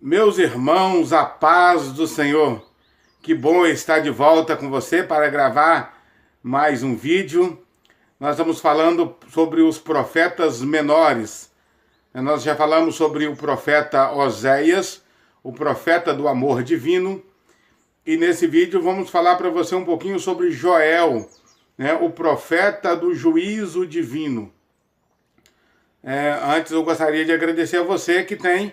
Meus irmãos, a paz do Senhor. Que bom estar de volta com você para gravar mais um vídeo. Nós estamos falando sobre os profetas menores. Nós já falamos sobre o profeta Oséias, o profeta do amor divino. E nesse vídeo vamos falar para você um pouquinho sobre Joel, o profeta do juízo divino. Antes eu gostaria de agradecer a você que tem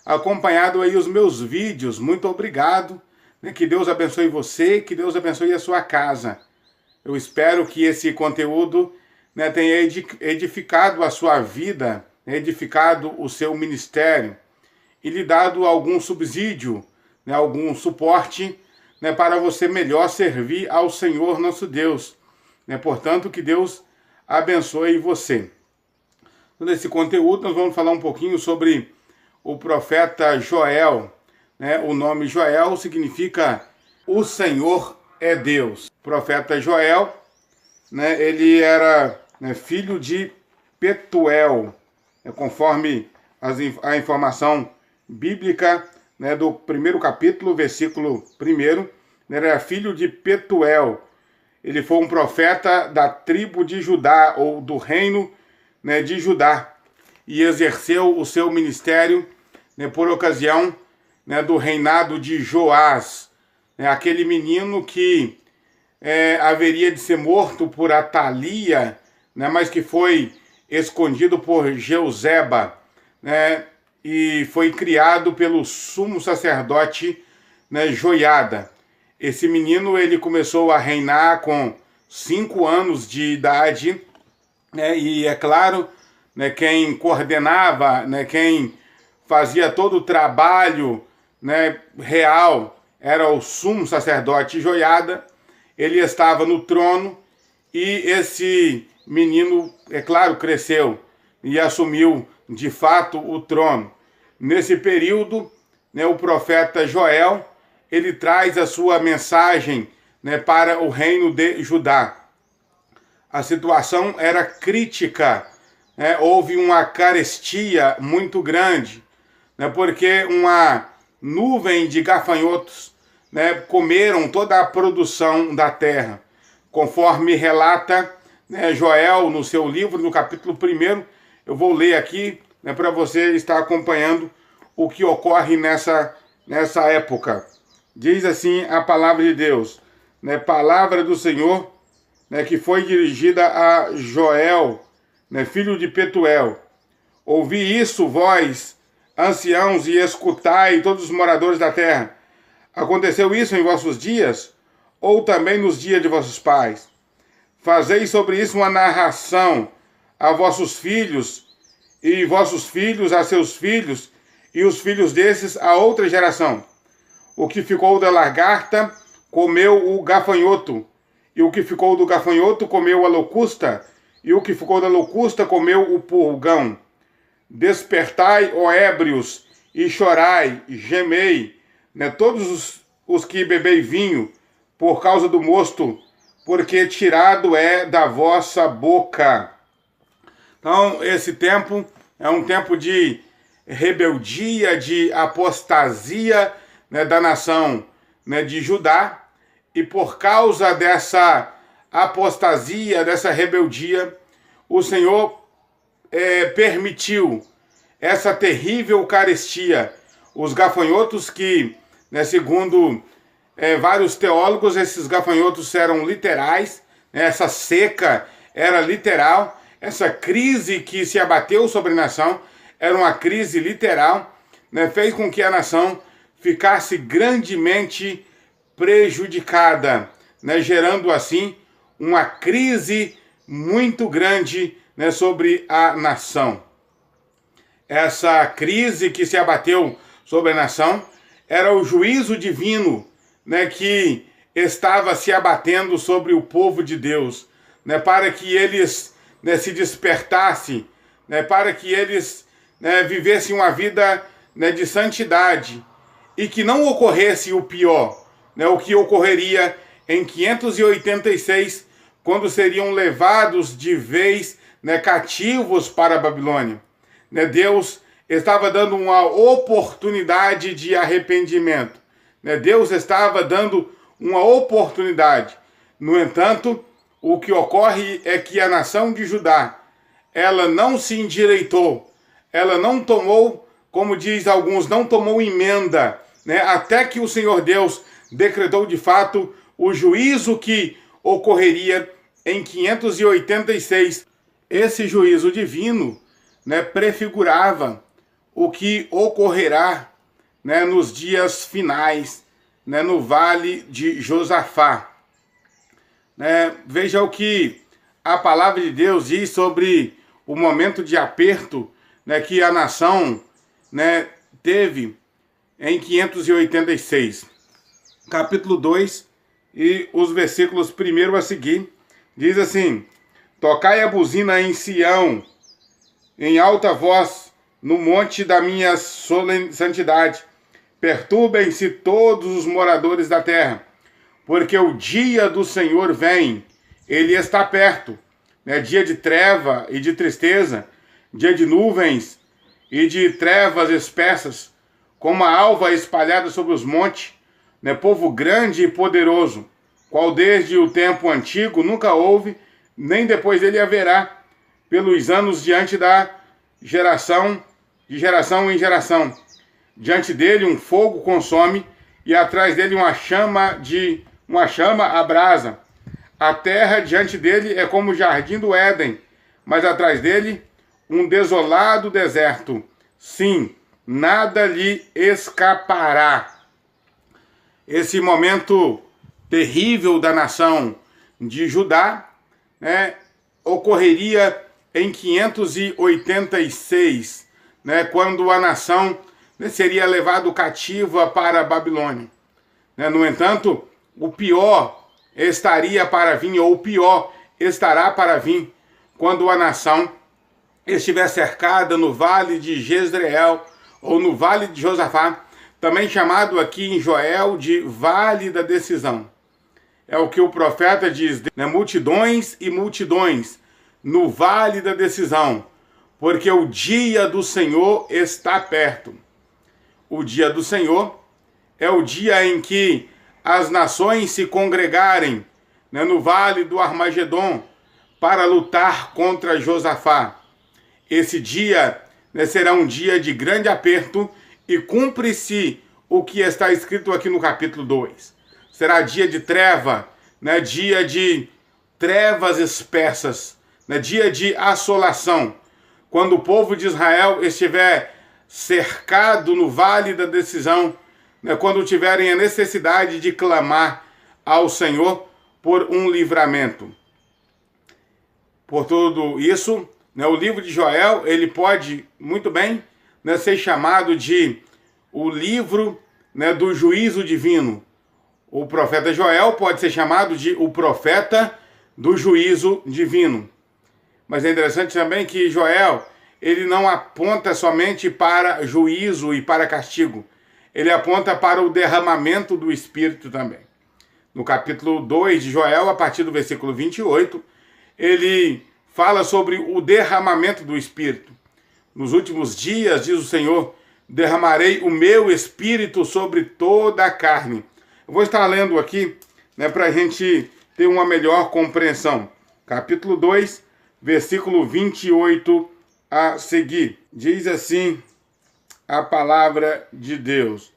acompanhado aí os meus vídeos. Muito obrigado. Que Deus abençoe você, que Deus abençoe a sua casa. Eu espero que esse conteúdo tenha edificado a sua vida, edificado o seu ministério e lhe dado algum subsídio, algum suporte para você melhor servir ao Senhor nosso Deus. Portanto, que Deus abençoe você. Nesse conteúdo nós vamos falar um pouquinho sobre o profeta Joel. O nome Joel significa o Senhor é Deus. O profeta Joel, ele era filho de Petuel, conforme a informação bíblica do primeiro capítulo, versículo 1, ele era filho de Petuel. Ele foi um profeta da tribo de Judá, ou do reino de Judá, e exerceu o seu ministério por ocasião do reinado de Joás, aquele menino que haveria de ser morto por Atalia, mas que foi escondido por Jeuzeba, e foi criado pelo sumo sacerdote Joiada. Esse menino ele começou a reinar com 5 anos de idade, e é claro, quem coordenava, quem fazia todo o trabalho real era o sumo sacerdote Joiada. Ele estava no trono e esse menino, é claro, cresceu e assumiu de fato o trono. Nesse período, o profeta Joel, ele traz a sua mensagem para o reino de Judá. A situação era crítica, houve uma carestia muito grande, porque uma nuvem de gafanhotos comeram toda a produção da terra. Conforme relata Joel no seu livro, no capítulo 1, eu vou ler aqui para você estar acompanhando o que ocorre nessa época. Diz assim a palavra de Deus, palavra do Senhor, que foi dirigida a Joel, filho de Petuel. Ouvi isso, vós, anciãos, e escutai todos os moradores da terra. Aconteceu isso em vossos dias, ou também nos dias de vossos pais? Fazei sobre isso uma narração a vossos filhos, e vossos filhos a seus filhos, e os filhos desses a outra geração. O que ficou da lagarta comeu o gafanhoto, e o que ficou do gafanhoto comeu a locusta, e o que ficou da locusta comeu o purgão. Despertai, ó ébrios, e chorai, gemei, todos os que bebei vinho, por causa do mosto, porque tirado é da vossa boca. Então, esse tempo é um tempo de rebeldia, de apostasia da nação de Judá, e por causa dessa apostasia, dessa rebeldia, o Senhor permitiu essa terrível carestia. Os gafanhotos que, segundo vários teólogos, esses gafanhotos eram literais, essa seca era literal, essa crise que se abateu sobre a nação era uma crise literal, fez com que a nação ficasse grandemente prejudicada, gerando assim uma crise muito grande sobre a nação. Essa crise que se abateu sobre a nação era o juízo divino que estava se abatendo sobre o povo de Deus, para que eles se despertassem, para que eles vivessem uma vida de santidade, e que não ocorresse o pior, o que ocorreria em 586, quando seriam levados de vez cativos para a Babilônia. Deus estava dando uma oportunidade de arrependimento. Deus estava dando uma oportunidade. No entanto, o que ocorre é que a nação de Judá, ela não se endireitou, ela não tomou, como diz alguns, não tomou emenda, até que o Senhor Deus decretou de fato o juízo que ocorreria em 586. Esse juízo divino, prefigurava o que ocorrerá, nos dias finais, no vale de Josafá. Veja o que a palavra de Deus diz sobre o momento de aperto, que a nação, teve em 586. Capítulo 2 e os versículos 1 a seguir, diz assim: tocai a buzina em Sião, em alta voz, no monte da minha santidade. Perturbem-se todos os moradores da terra, porque o dia do Senhor vem, ele está perto. Dia de treva e de tristeza, dia de nuvens e de trevas espessas, como a alva espalhada sobre os montes, povo grande e poderoso, qual desde o tempo antigo nunca houve, nem depois dele haverá, pelos anos diante da geração, de geração em geração. Diante dele um fogo consome, e atrás dele uma chama abrasa. A terra diante dele é como o jardim do Éden, mas atrás dele um desolado deserto. Sim, nada lhe escapará. Esse momento terrível da nação de Judá, ocorreria em 586, quando a nação seria levada cativa para a Babilônia. No entanto, o pior estaria para vir, ou o pior estará para vir, quando a nação estiver cercada no vale de Jezreel, ou no vale de Josafá, também chamado aqui em Joel de Vale da Decisão. É o que o profeta diz, multidões e multidões no Vale da Decisão, porque o dia do Senhor está perto. O dia do Senhor é o dia em que as nações se congregarem, no Vale do Armagedon, para lutar contra Josafá. Esse dia será um dia de grande aperto, e cumpre-se o que está escrito aqui no capítulo 2. Será dia de treva, dia de trevas espessas, dia de assolação. Quando o povo de Israel estiver cercado no Vale da Decisão, quando tiverem a necessidade de clamar ao Senhor por um livramento. Por tudo isso, o livro de Joel, ele pode muito bem ser chamado de o livro do juízo divino. O profeta Joel pode ser chamado de o profeta do juízo divino. Mas é interessante também que Joel, ele não aponta somente para juízo e para castigo. Ele aponta para o derramamento do Espírito também. No capítulo 2 de Joel, a partir do versículo 28, ele fala sobre o derramamento do Espírito. Nos últimos dias, diz o Senhor, derramarei o meu Espírito sobre toda a carne. Eu vou estar lendo aqui, para a gente ter uma melhor compreensão. Capítulo 2, versículo 28 a seguir. Diz assim a palavra de Deus: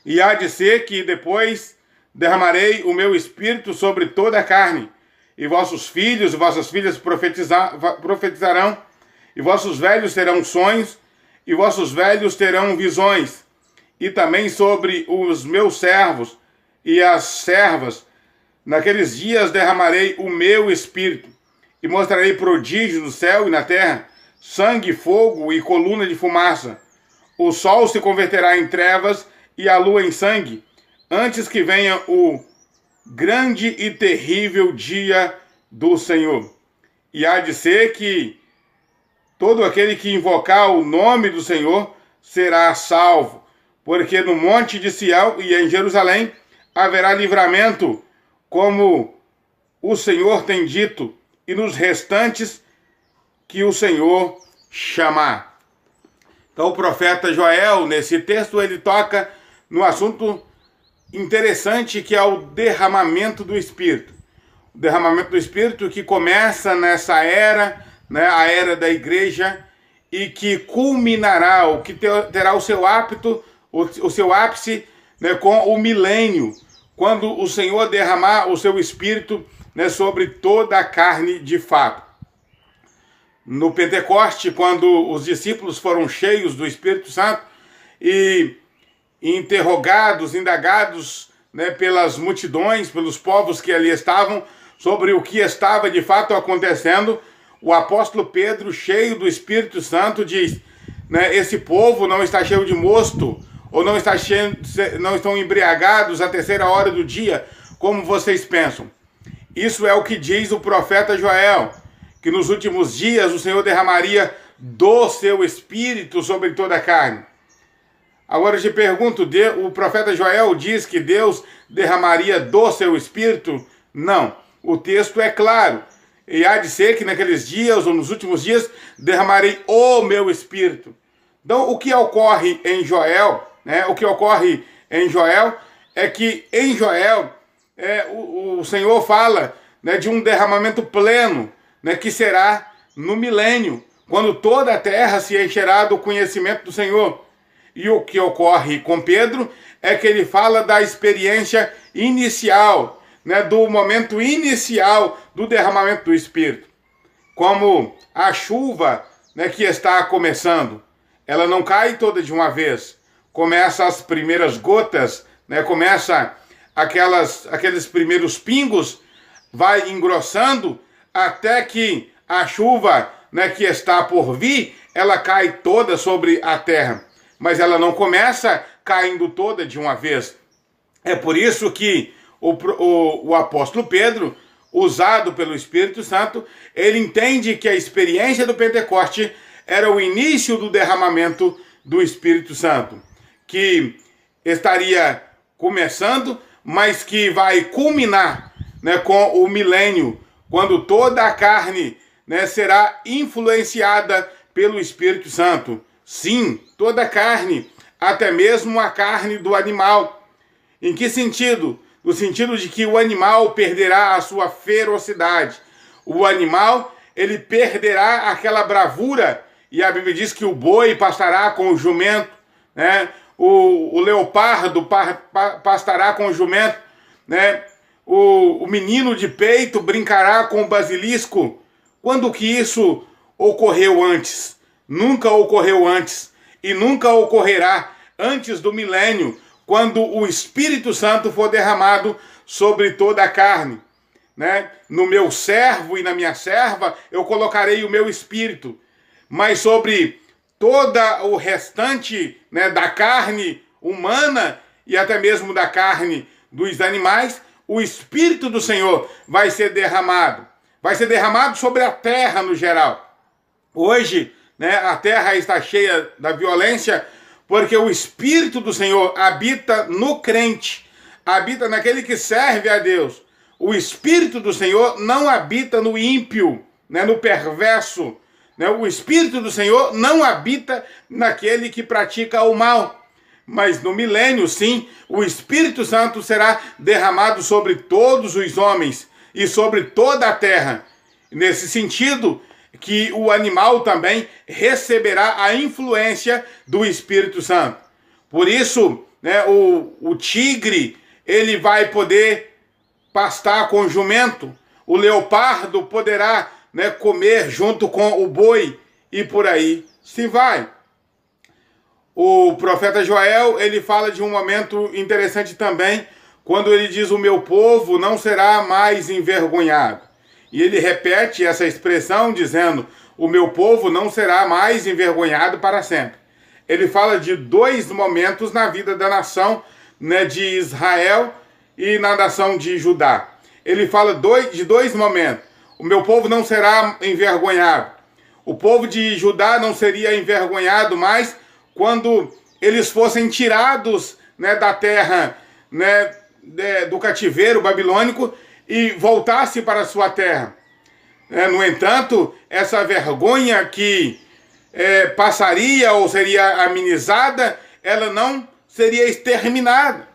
e há de ser que depois derramarei o meu Espírito sobre toda a carne, e vossos filhos e vossas filhas profetizarão, e vossos velhos terão sonhos, e vossos velhos terão visões, e também sobre os meus servos e as servas, naqueles dias derramarei o meu Espírito, e mostrarei prodígios no céu e na terra, sangue, fogo e coluna de fumaça. O sol se converterá em trevas e a lua em sangue, antes que venha o grande e terrível dia do Senhor. E há de ser que todo aquele que invocar o nome do Senhor será salvo, porque no monte de Sião e em Jerusalém haverá livramento, como o Senhor tem dito, e nos restantes que o Senhor chamar. Então o profeta Joel, nesse texto, ele toca no assunto interessante que é o derramamento do Espírito. O derramamento do Espírito que começa nessa era, né, a era da igreja, e que culminará, o que terá o seu ápice, né, com o milênio, quando o Senhor derramar o seu Espírito, né, sobre toda a carne de fato. No Pentecoste, quando os discípulos foram cheios do Espírito Santo e interrogados, indagados, né, pelas multidões, pelos povos que ali estavam, sobre o que estava de fato acontecendo, o apóstolo Pedro, cheio do Espírito Santo, diz, né, esse povo não está cheio de mosto, ou não estão embriagados à terceira hora do dia, como vocês pensam. Isso é o que diz o profeta Joel, que nos últimos dias o Senhor derramaria do seu Espírito sobre toda a carne. Agora eu te pergunto, o profeta Joel diz que Deus derramaria do seu Espírito? Não, o texto é claro. E há de ser que naqueles dias, ou nos últimos dias, derramarei o meu Espírito. Então o que ocorre em Joel, né, é que em Joel o Senhor fala, né, de um derramamento pleno, né, que será no milênio, quando toda a terra se encherá do conhecimento do Senhor. E o que ocorre com Pedro é que ele fala da experiência inicial, né, do momento inicial do derramamento do Espírito. Como a chuva, né, que está começando, ela não cai toda de uma vez. Começa as primeiras gotas, né, começa aqueles primeiros pingos, vai engrossando até que a chuva, né, que está por vir, ela cai toda sobre a terra. Mas ela não começa caindo toda de uma vez. É por isso que o apóstolo Pedro, usado pelo Espírito Santo, ele entende que a experiência do Pentecoste era o início do derramamento do Espírito Santo, que estaria começando, mas que vai culminar, né, com o milênio, quando toda a carne, né, será influenciada pelo Espírito Santo. Sim, toda a carne, até mesmo a carne do animal. Em que sentido? No sentido de que o animal perderá a sua ferocidade. O animal, ele perderá aquela bravura, e a Bíblia diz que o boi pastará com o jumento, né? O leopardo pastará com o jumento, né? O menino de peito brincará com o basilisco. Quando que isso ocorreu antes? Nunca ocorreu antes e nunca ocorrerá antes do milênio, quando o Espírito Santo for derramado sobre toda a carne, né? No meu servo e na minha serva eu colocarei o meu Espírito, mas sobre toda o restante, né, da carne humana e até mesmo da carne dos animais, o Espírito do Senhor vai ser derramado. Vai ser derramado sobre a terra no geral. Hoje, né, a terra está cheia da violência porque o Espírito do Senhor habita no crente, habita naquele que serve a Deus. O Espírito do Senhor não habita no ímpio, né, no perverso. Né? O Espírito do Senhor não habita naquele que pratica o mal. Mas no milênio, sim, o Espírito Santo será derramado sobre todos os homens e sobre toda a terra. Nesse sentido, que o animal também receberá a influência do Espírito Santo. Por isso, né, o tigre, ele vai poder pastar com o jumento, o leopardo poderá, né, comer junto com o boi, e por aí se vai. O profeta Joel, ele fala de um momento interessante também, quando ele diz: o meu povo não será mais envergonhado. E ele repete essa expressão dizendo: o meu povo não será mais envergonhado para sempre. Ele fala de dois momentos na vida da nação, né, de Israel e na nação de Judá. Ele fala de dois momentos. O meu povo não será envergonhado. O povo de Judá não seria envergonhado mais quando eles fossem tirados, né, da terra, né, do cativeiro babilônico e voltasse para a sua terra. No entanto, essa vergonha que passaria ou seria amenizada, ela não seria exterminada.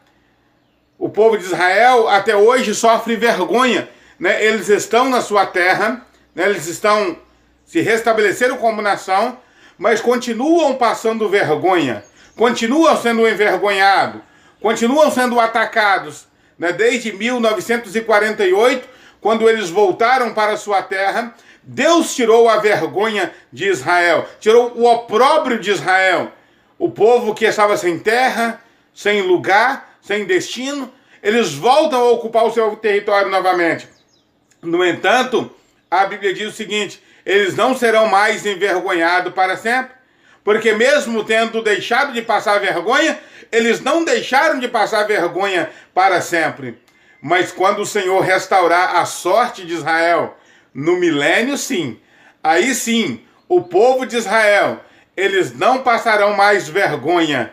O povo de Israel até hoje sofre vergonha, né? Eles estão na sua terra, né? Eles estão se restabeleceram como nação, mas continuam passando vergonha, continuam sendo envergonhados, continuam sendo atacados, né? Desde 1948, quando eles voltaram para a sua terra, Deus tirou a vergonha de Israel, tirou o opróbrio de Israel. O povo que estava sem terra, sem lugar, sem destino, eles voltam a ocupar o seu território novamente. No entanto, a Bíblia diz o seguinte: eles não serão mais envergonhados para sempre, porque mesmo tendo deixado de passar vergonha, eles não deixaram de passar vergonha para sempre. Mas quando o Senhor restaurar a sorte de Israel, no milênio, sim, aí sim, o povo de Israel, eles não passarão mais vergonha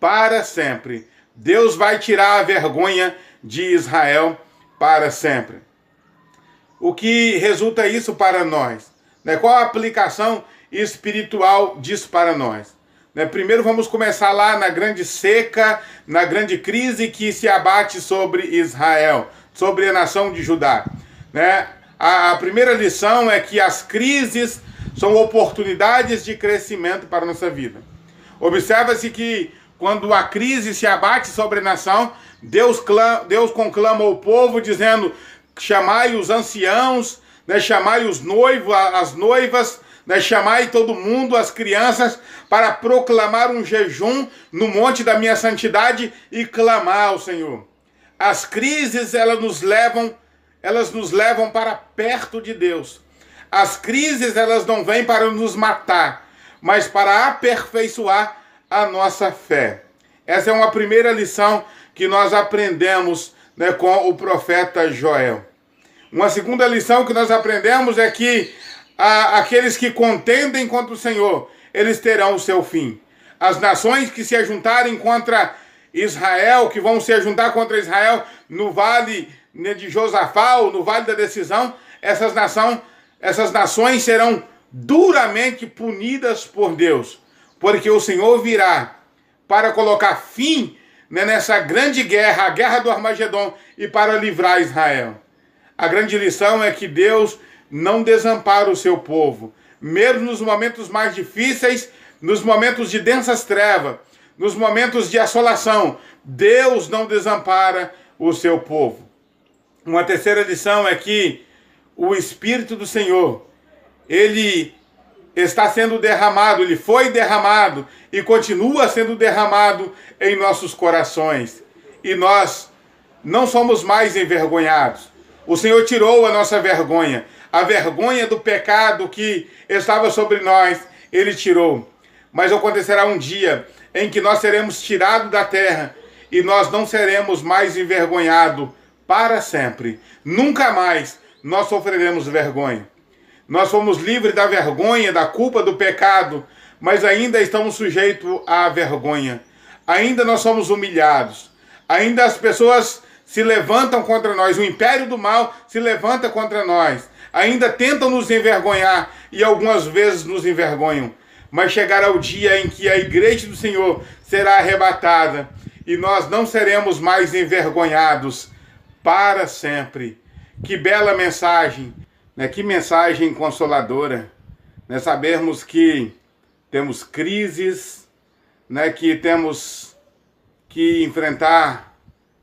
para sempre. Deus vai tirar a vergonha de Israel para sempre. O que resulta isso para nós? Qual a aplicação espiritual disso para nós? Primeiro vamos começar lá na grande seca, na grande crise que se abate sobre Israel, sobre a nação de Judá. A primeira lição é que as crises são oportunidades de crescimento para a nossa vida. Observa-se que quando a crise se abate sobre a nação, Deus conclama o povo dizendo: chamai os anciãos, chamai os noivos, as noivas, chamai todo mundo, as crianças, para proclamar um jejum no monte da minha santidade e clamar ao Senhor. As crises, elas nos levam para perto de Deus. As crises, elas não vêm para nos matar, mas para aperfeiçoar a nossa fé. Essa é uma primeira lição que nós aprendemos com o profeta Joel. Uma segunda lição que nós aprendemos é que aqueles que contendem contra o Senhor, eles terão o seu fim. As nações que se ajuntarem contra Israel, que vão se ajuntar contra Israel no vale de Josafá, ou no vale da decisão, essas nações serão duramente punidas por Deus, porque o Senhor virá para colocar fim nessa grande guerra, a guerra do Armagedon, e para livrar Israel. A grande lição é que Deus não desampara o seu povo, mesmo nos momentos mais difíceis, nos momentos de densas trevas, nos momentos de assolação. Deus não desampara o seu povo. Uma terceira lição é que o Espírito do Senhor, ele está sendo derramado, ele foi derramado e continua sendo derramado em nossos corações. E nós não somos mais envergonhados. O Senhor tirou a nossa vergonha. A vergonha do pecado que estava sobre nós, Ele tirou. Mas acontecerá um dia em que nós seremos tirados da terra e nós não seremos mais envergonhados para sempre. Nunca mais nós sofreremos vergonha. Nós fomos livres da vergonha, da culpa do pecado, mas ainda estamos sujeitos à vergonha. Ainda nós somos humilhados. Ainda as pessoas se levantam contra nós. O império do mal se levanta contra nós. Ainda tentam nos envergonhar e algumas vezes nos envergonham. Mas chegará o dia em que a igreja do Senhor será arrebatada e nós não seremos mais envergonhados para sempre. Que bela mensagem, né? Que mensagem consoladora, né? Sabermos que temos crises, né? Que temos que enfrentar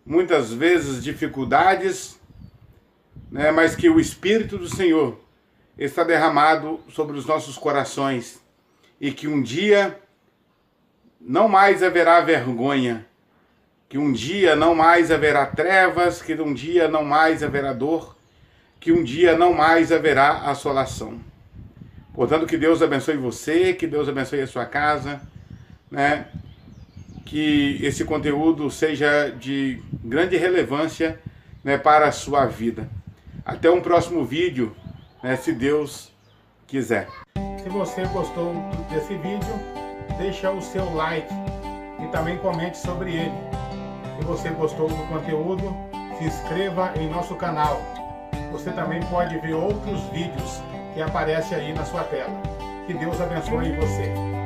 muitas vezes dificuldades, né? Mas que o Espírito do Senhor está derramado sobre os nossos corações e que um dia não mais haverá vergonha, que um dia não mais haverá trevas, que um dia não mais haverá dor, que um dia não mais haverá assolação. Portanto, que Deus abençoe você, que Deus abençoe a sua casa, né? Que esse conteúdo seja de grande relevância, né, para a sua vida. Até um próximo vídeo, né, se Deus quiser. Se você gostou desse vídeo, deixa o seu like e também comente sobre ele. Se você gostou do conteúdo, se inscreva em nosso canal. Você também pode ver outros vídeos que aparecem aí na sua tela. Que Deus abençoe você.